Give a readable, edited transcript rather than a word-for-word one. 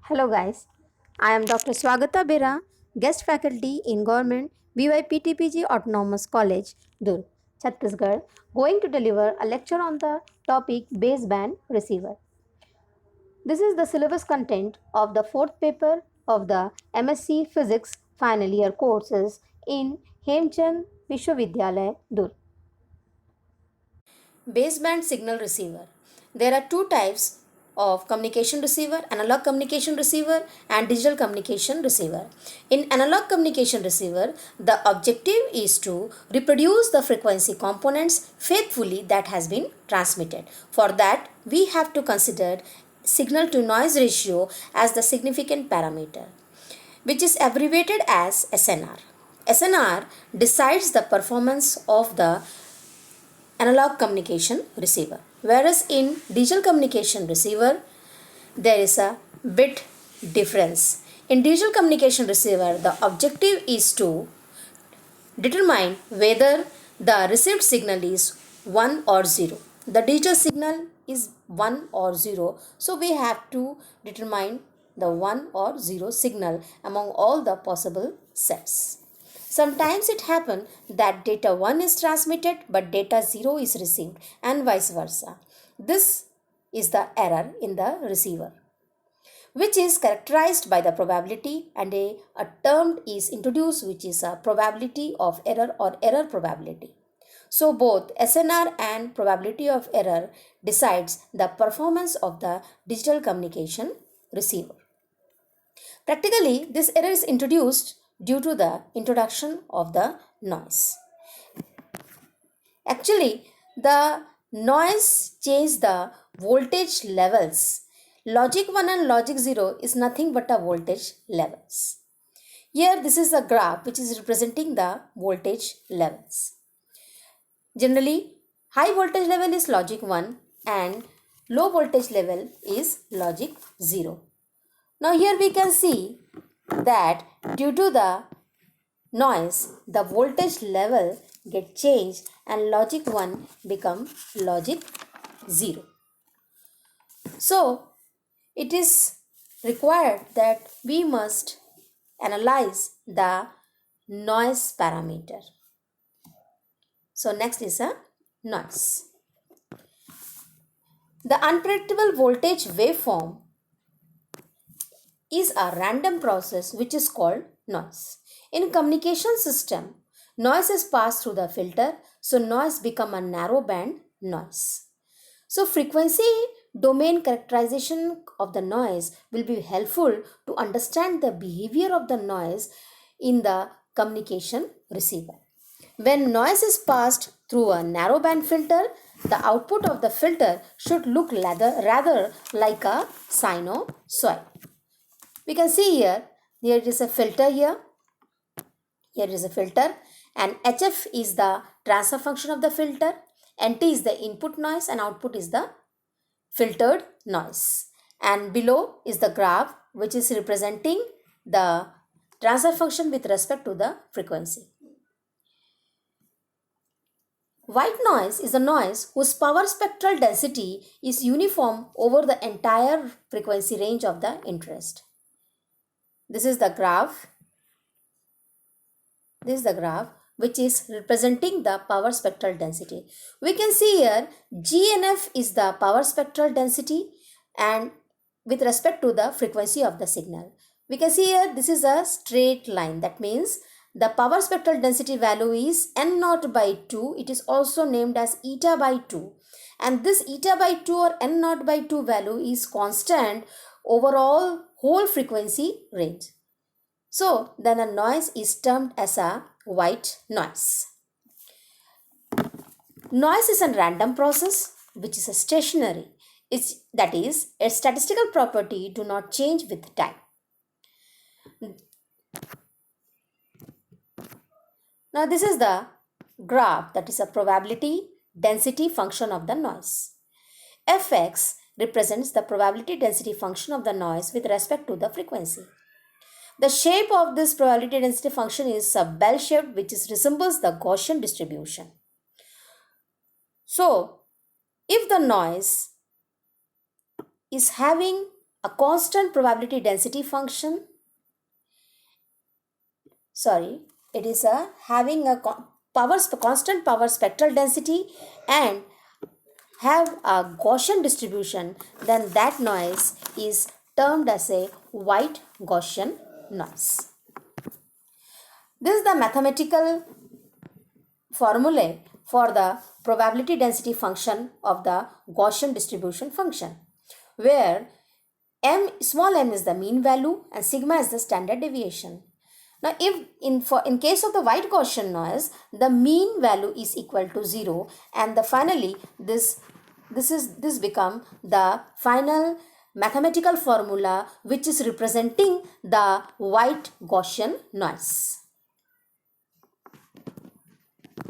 Hello guys, I am Dr. Swagata Bera, guest faculty in Government BYPTPG Autonomous College, Durg, Chhattisgarh, going to deliver a lecture on the topic baseband receiver. This is the syllabus content of the fourth paper of the MSc Physics final year courses in Hemchand Vishwavidyalaya, Durg. Baseband signal receiver. There are two types of communication receiver: analog communication receiver and digital communication receiver. In analog communication receiver, the objective is to reproduce the frequency components faithfully that has been transmitted. For that, we have to consider signal to noise ratio as the significant parameter, which is abbreviated as SNR. SNR decides the performance of the analog communication receiver, whereas in digital communication receiver there is a bit difference. In digital communication receiver, the objective is to determine whether the received signal is 1 or 0. The digital signal is 1 or 0, so we have to determine the 1 or 0 signal among all the possible sets. Sometimes it happens that data 1 is transmitted but data 0 is received, and vice versa. This is the error in the receiver, which is characterized by the probability, and a term is introduced which is a probability of error or error probability. So both SNR and probability of error decides the performance of the digital communication receiver. Practically, this error is introduced due to the introduction of the noise. Actually, the noise changes the voltage levels. Logic 1 and logic 0 is nothing but a voltage levels. Here this is a graph which is representing the voltage levels. Generally, high voltage level is logic 1 and low voltage level is logic 0. Now here we can see that due to the noise, the voltage level get changed and logic 1 become logic 0. So it is required that we must analyze the noise parameter. So next is a noise. The unpredictable voltage waveform is a random process which is called noise. In communication system, noise is passed through the filter, so noise become a narrow band noise. So frequency domain characterization of the noise will be helpful to understand the behavior of the noise in the communication receiver. When noise is passed through a narrowband filter, the output of the filter should look rather like a sinusoid. We can see here is a filter here. Here is a filter, and HF is the transfer function of the filter, NT is the input noise, and output is the filtered noise. And below is the graph which is representing the transfer function with respect to the frequency. White noise is a noise whose power spectral density is uniform over the entire frequency range of the interest. This is the graph. This is the graph which is representing the power spectral density. We can see here GNF is the power spectral density and with respect to the frequency of the signal. We can see here this is a straight line. That means the power spectral density value is N0 by 2. It is also named as eta by 2. And this eta by 2 or N0 by 2 value is constant overall whole frequency range. So then a noise is termed as a white noise. Noise is a random process which is a stationary. That is, its statistical property do not change with time. Now this is the graph, that is a probability density function of the noise. Fx represents the probability density function of the noise with respect to the frequency. The shape of this probability density function is a bell shaped which resembles the Gaussian distribution. So if the noise is having a constant probability density function. It is having a constant power spectral density and have a Gaussian distribution, then that noise is termed as a white Gaussian noise. This is the mathematical formulae for the probability density function of the Gaussian distribution function, where small m is the mean value and sigma is the standard deviation. Now, if in case of the white Gaussian noise, the mean value is equal to 0, and finally this become the final mathematical formula which is representing the white Gaussian noise.